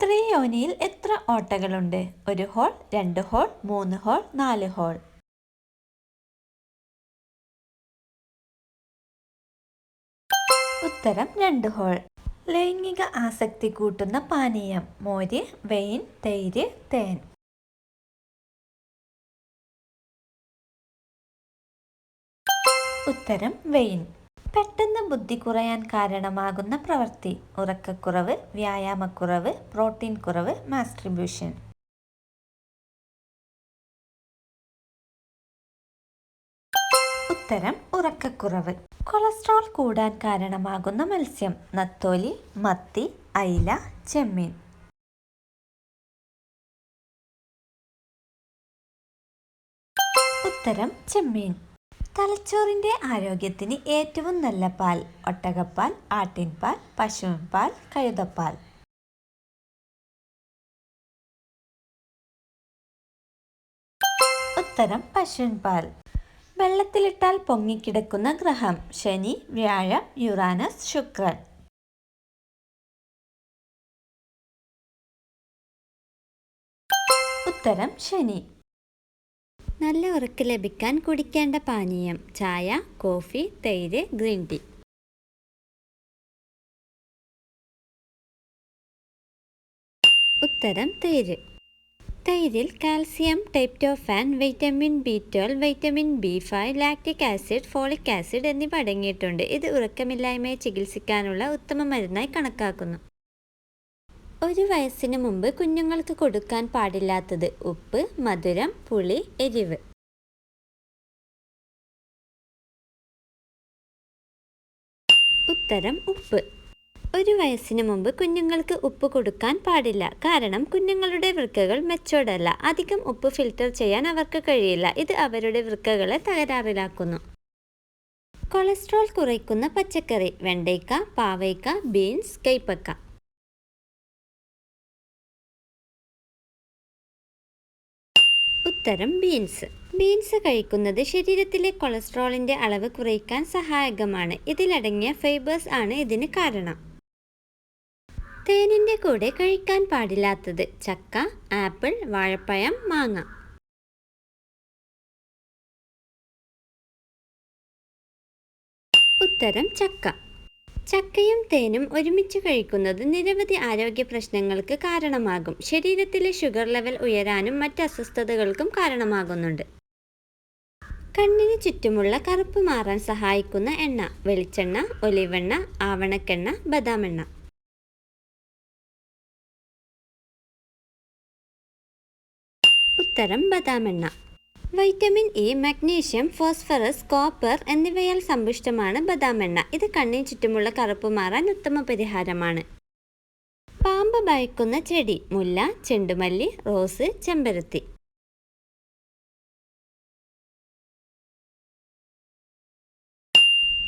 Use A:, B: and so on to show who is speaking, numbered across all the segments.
A: സ്ത്രീയോനിയിൽ എത്ര ഓട്ടകളുണ്ട്? 1 whole, 2 whole, 3 whole, 4 whole. ഉത്തരം 2 whole. ലൈംഗിക ആസക്തി കൂട്ടുന്ന പാനീയം: മോര്, വൈൻ, തൈര്, തേൻ. ഉത്തരം വൈൻ. പെട്ടെന്ന് ബുദ്ധി കുറയാൻ കാരണമാകുന്ന പ്രവൃത്തി: ഉറക്കക്കുറവ്, വ്യായാമക്കുറവ്, പ്രോട്ടീൻ കുറവ്, മാസ്ട്രിബ്യൂഷൻ. ഉത്തരം ഉറക്കക്കുറവ്. കൊളസ്ട്രോൾ കൂടാൻ കാരണമാകുന്ന മത്സ്യം: നത്തോലി, മത്തി, അയില, ചെമ്മീൻ. ഉത്തരം ചെമ്മീൻ. തലച്ചോറിന്റെ ആരോഗ്യത്തിന് ഏറ്റവും നല്ല പാൽ: ഒട്ടകപ്പാൽ, ആട്ടിൻപാൽ, പശുവിൻപാൽ, കഴുതപ്പാൽ. ഉത്തരം പശുവിൻപാൽ. വെള്ളത്തിലിട്ടാൽ പൊങ്ങിക്കിടക്കുന്ന ഗ്രഹം: ശനി, വ്യാഴം, യുറാനസ്, ശുക്രൻ. ഉത്തരം ശനി. നല്ല ഉറക്ക് ലഭിക്കാൻ കുടിക്കേണ്ട പാനീയം: ചായ, കോഫി, തൈര്, ഗ്രീൻ ടീ. ഉത്തരം തൈര്. തൈരിൽ calcium, tryptophan, vitamin B12, vitamin B5, lactic acid, folic acid എന്നിവ അടങ്ങിയിട്ടുണ്ട്. ഇത് ഉറക്കമില്ലായ്മയെ ചികിത്സിക്കാനുള്ള ഉത്തമ മരുന്നായി കണക്കാക്കുന്നു. 1 വയസ്സിന് മുമ്പ് കുഞ്ഞുങ്ങൾക്ക് കൊടുക്കാൻ പാടില്ലാത്തത്: ഉപ്പ്, മധുരം, പുളി, എരിവ്. ഉത്തരം ഉപ്പ്. 1 വയസ്സിന് മുമ്പ് കുഞ്ഞുങ്ങൾക്ക് ഉപ്പ് കൊടുക്കാൻ പാടില്ല. കാരണം കുഞ്ഞുങ്ങളുടെ വൃക്കകൾ മെച്ചോർഡ് അല്ല. അധികം ഉപ്പ് ഫിൽട്ടർ ചെയ്യാൻ അവർക്ക് കഴിയില്ല. ഇത് അവരുടെ വൃക്കകളെ തകരാറിലാക്കുന്നു. കൊളസ്ട്രോൾ കുറയ്ക്കുന്ന പച്ചക്കറി: വെണ്ടയ്ക്ക, പാവയ്ക്ക, ബീൻസ്, കൈപ്പക്ക. ഉത്തരം ബീൻസ്. ബീൻസ് കഴിക്കുന്നത് ശരീരത്തിലെ കൊളസ്ട്രോളിന്റെ അളവ് കുറയ്ക്കാൻ സഹായകമാണ്. ഇതിലടങ്ങിയ ഫൈബേഴ്സ് ആണ് ഇതിന് കാരണം. തേനിന്റെ കൂടെ കഴിക്കാൻ പാടില്ലാത്തത്: ചക്ക, ആപ്പിൾ, വാഴപ്പഴം, മാങ്ങ. ഉത്തരം ചക്ക. ചക്കയും തേനും ഒരുമിച്ച് കഴിക്കുന്നത് നിരവധി ആരോഗ്യ പ്രശ്നങ്ങൾക്ക് കാരണമാകും. ശരീരത്തിലെ ഷുഗർ ലെവൽ ഉയരാനും മറ്റ് അസ്വസ്ഥതകൾക്കും കാരണമാകുന്നുണ്ട്. കണ്ണിന് ചുറ്റുമുള്ള കറുപ്പ് മാറാൻ സഹായിക്കുന്ന എണ്ണ: വെളിച്ചെണ്ണ, ഒലിവെണ്ണ, ആവണക്കെണ്ണ, ബദാമെണ്ണ. ഉത്തരം ബദാമെണ്ണ. Vitamin E, magnesium, phosphorus, copper എന്നിവയാൽ സമ്പുഷ്ടമാണ് ബദാമെണ്ണ. ഇത് കണ്ണിന് ചുറ്റുമുള്ള കറുപ്പ് മാറാൻ ഉത്തമ പരിഹാരമാണ്. പാമ്പ് ഭയക്കുന്ന ചെടി: മുല്ല, ചെണ്ടുമല്ലി, റോസ്, ചെമ്പരത്തി.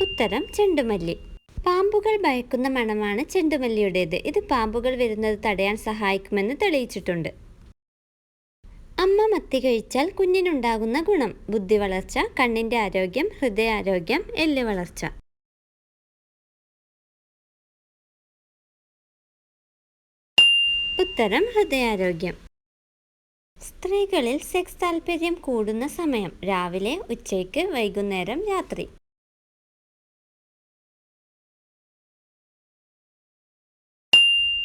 A: ഉത്തരം ചെണ്ടുമല്ലി. പാമ്പുകൾ ഭയക്കുന്ന മണമാണ് ചെണ്ടുമല്ലിയുടേത്. ഇത് പാമ്പുകൾ വരുന്നത് തടയാൻ സഹായിക്കുമെന്ന് തെളിയിച്ചിട്ടുണ്ട്. അമ്മ മത്തി കഴിച്ചാൽ കുഞ്ഞിനുണ്ടാകുന്ന ഗുണം: ബുദ്ധി വളർച്ച, കണ്ണിന്റെ ആരോഗ്യം, ഹൃദയാരോഗ്യം, എല്ല് വളർച്ച. ഉത്തരം ഹൃദയാരോഗ്യം. സ്ത്രീകളിൽ സെക്സ് താൽപര്യം കൂടുന്ന സമയം: രാവിലെ, ഉച്ചയ്ക്ക്, വൈകുന്നേരം, രാത്രി.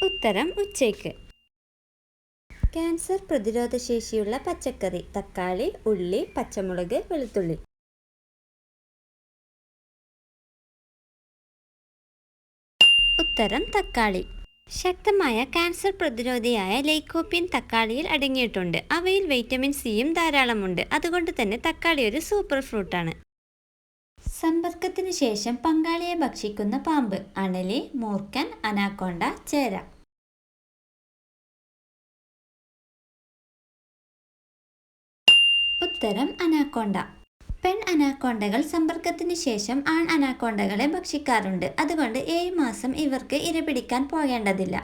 A: ഉത്തരം ഉച്ചയ്ക്ക്. ക്യാൻസർ പ്രതിരോധ ശേഷിയുള്ള പച്ചക്കറി: തക്കാളി, ഉള്ളി, പച്ചമുളക്, വെളുത്തുള്ളി. ഉത്തരം തക്കാളി. ശക്തമായ ക്യാൻസർ പ്രതിരോധിയായ ലൈക്കോപ്പീൻ തക്കാളിയിൽ അടങ്ങിയിട്ടുണ്ട്. അവയിൽ വൈറ്റമിൻ സിയും ധാരാളമുണ്ട്. അതുകൊണ്ട് തന്നെ തക്കാളി ഒരു സൂപ്പർ ഫ്രൂട്ടാണ്. സമ്പർക്കത്തിന് ശേഷം പങ്കാളിയെ ഭക്ഷിക്കുന്ന പാമ്പ്: അണലി, മൂർഖൻ, അനാക്കോണ്ട, ചേര. ഉത്തരം അനാക്കോണ്ട. പെൺ അനാക്കോണ്ടകൾ സമ്പർക്കത്തിന് ശേഷം ആൺ അനാക്കോണ്ടകളെ ഭക്ഷിക്കാറുണ്ട്. അതുകൊണ്ട് 7 മാസം ഇവർക്ക് ഇരപിടിക്കാൻ പോകേണ്ടതില്ല.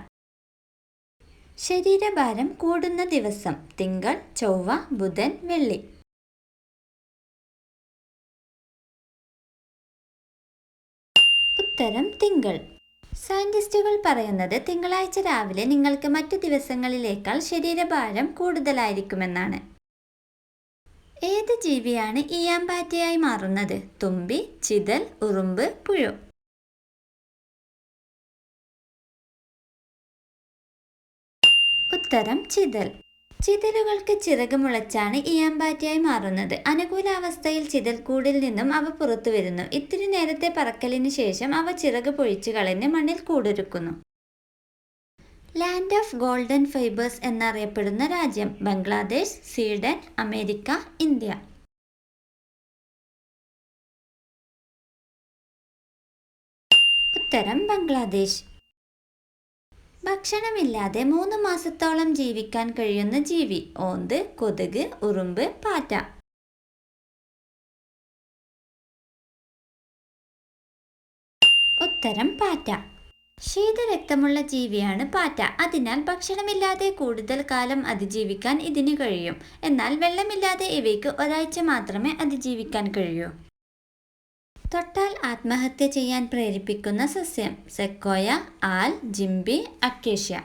A: ശരീരഭാരം കൂടുന്ന ദിവസം: തിങ്കൾ, ചൊവ്വ, ബുധൻ, വെള്ളി. ഉത്തരം തിങ്കൾ. സയന്റിസ്റ്റുകൾ പറയുന്നത് തിങ്കളാഴ്ച രാവിലെ നിങ്ങൾക്ക് മറ്റു ദിവസങ്ങളിലേക്കാൾ ശരീരഭാരം കൂടുതലായിരിക്കുമെന്നാണ്. ഏത് ജീവിയാണ് ഈയാമ്പാറ്റയായി മാറുന്നത്? തുമ്പി, ചിതൽ, ഉറുമ്പ്, പുഴു. ഉത്തരം ചിതൽ. ചിതലുകൾക്ക് ചിറക് മുളച്ചാണ് ഈയാമ്പാറ്റയായി മാറുന്നത്. അനുകൂലാവസ്ഥയിൽ ചിതൽക്കൂടിൽ നിന്നും അവ പുറത്തു വരുന്നു. ഇത്തിരി നേരത്തെ പറക്കലിന് ശേഷം അവ ചിറക് പൊഴിച്ചു കളഞ്ഞ് മണ്ണിൽ കൂടൊരുക്കുന്നു. ലാൻഡ് ഓഫ് ഗോൾഡൻ ഫൈബേഴ്സ് എന്നറിയപ്പെടുന്ന രാജ്യം? Bangladesh, Sweden, America, India. ഉത്തരം ബംഗ്ലാദേശ്. ഭക്ഷണമില്ലാതെ 3 മാസത്തോളം ജീവിക്കാൻ കഴിയുന്ന ജീവി? ഓന്ത്, കൊതുക്, ഉറുമ്പ്, പാറ്റ. ഉത്തരം പാറ്റ. ശീതരക്തമുള്ള ജീവിയാണ് പാറ്റ. അതിനാൽ ഭക്ഷണമില്ലാതെ കൂടുതൽ കാലം അതിജീവിക്കാൻ ഇതിന് കഴിയും. എന്നാൽ വെള്ളമില്ലാതെ ഇവയ്ക്ക് ഒരാഴ്ച മാത്രമേ അതിജീവിക്കാൻ കഴിയൂ. തൊട്ടാൽ ആത്മഹത്യ ചെയ്യാൻ പ്രേരിപ്പിക്കുന്ന സസ്യം? Sequoia, all, GIMP, acacia.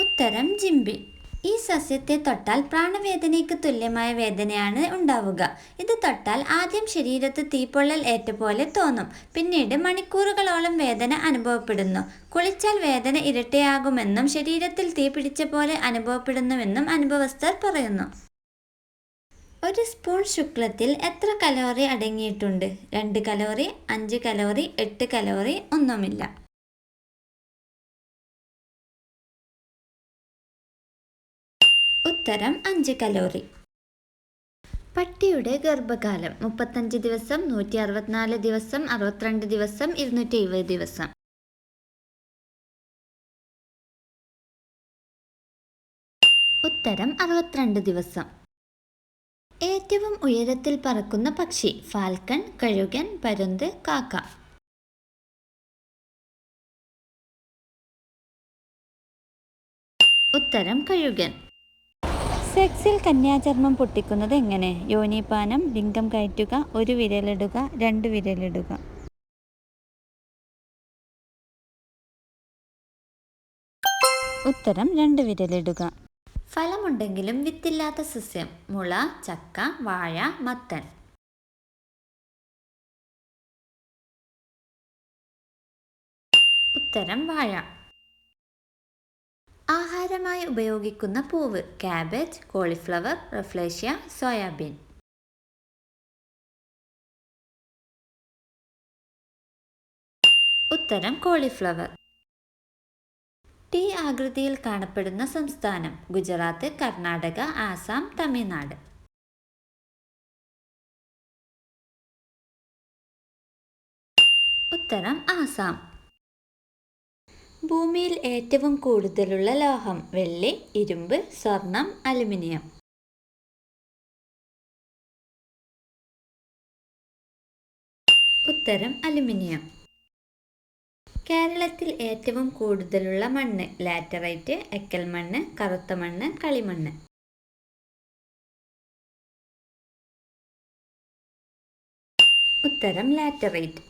A: ഉത്തരം ജിംബി. ഈ സസ്യത്തെ തൊട്ടാൽ പ്രാണവേദനയ്ക്ക് തുല്യമായ വേദനയാണ് ഉണ്ടാവുക. ഇത് തൊട്ടാൽ ആദ്യം ശരീരത്ത് തീപ്പൊള്ളൽ ഏറ്റ പോലെ തോന്നും. പിന്നീട് മണിക്കൂറുകളോളം വേദന അനുഭവപ്പെടുന്നു. കുളിച്ചാൽ വേദന ഇരട്ടിയാകുമെന്നും ശരീരത്തിൽ തീ പിടിച്ച പോലെ അനുഭവപ്പെടുന്നുവെന്നും അനുഭവസ്ഥർ പറയുന്നു. ഒരു സ്പൂൺ ശുക്ലത്തിൽ എത്ര കലോറി അടങ്ങിയിട്ടുണ്ട്? 2 കലോറി, 5 കലോറി, 8 കലോറി, ഒന്നുമില്ല. ഉത്തരം 5 കലോറി. പട്ടിയുടെ ഗർഭകാലം? 35 ദിവസം, 164 ദിവസം, 62 ദിവസം, 270 ദിവസം. ഉത്തരം 62 ദിവസം. ഏറ്റവും ഉയരത്തിൽ പറക്കുന്ന പക്ഷി? ഫാൽക്കൺ, കഴുകൻ, പരുന്ത്, കാക്ക. ഉത്തരം കഴുകൻ. സെക്സിൽ കന്യാചർമ്മം പൊട്ടിക്കുന്നത് എങ്ങനെ? യോനിപാനം, ലിംഗം കയറ്റുക, ഒരു വിരലിടുക, 2 വിരലിടുക. ഉത്തരം 2 വിരലിടുക. ഫലമുണ്ടെങ്കിലും വിത്തില്ലാത്ത സസ്യം? മുള, ചക്ക, വാഴ, മത്തൻ. ഉത്തരം വാഴ. ആഹാരമായി ഉപയോഗിക്കുന്ന പൂവ്? Cabbage, cauliflower, rafflesia, soybean. ഉത്തരം കോളിഫ്ലവർ. ടി ആകൃതിയിൽ കാണപ്പെടുന്ന സംസ്ഥാനം? ഗുജറാത്ത്, കർണാടക, ആസാം, തമിഴ്നാട്. ഉത്തരം ആസാം. ഭൂമിയിൽ ഏറ്റവും കൂടുതലുള്ള ലോഹം? വെള്ളി, ഇരുമ്പ്, സ്വർണം, അലുമിനിയം. ഉത്തരം അലുമിനിയം. കേരളത്തിൽ ഏറ്റവും കൂടുതലുള്ള മണ്ണ്? ലാറ്ററൈറ്റ്, എക്കൽ മണ്ണ്, കറുത്ത മണ്ണ്, കളിമണ്ണ്. ഉത്തരം ലാറ്ററൈറ്റ്.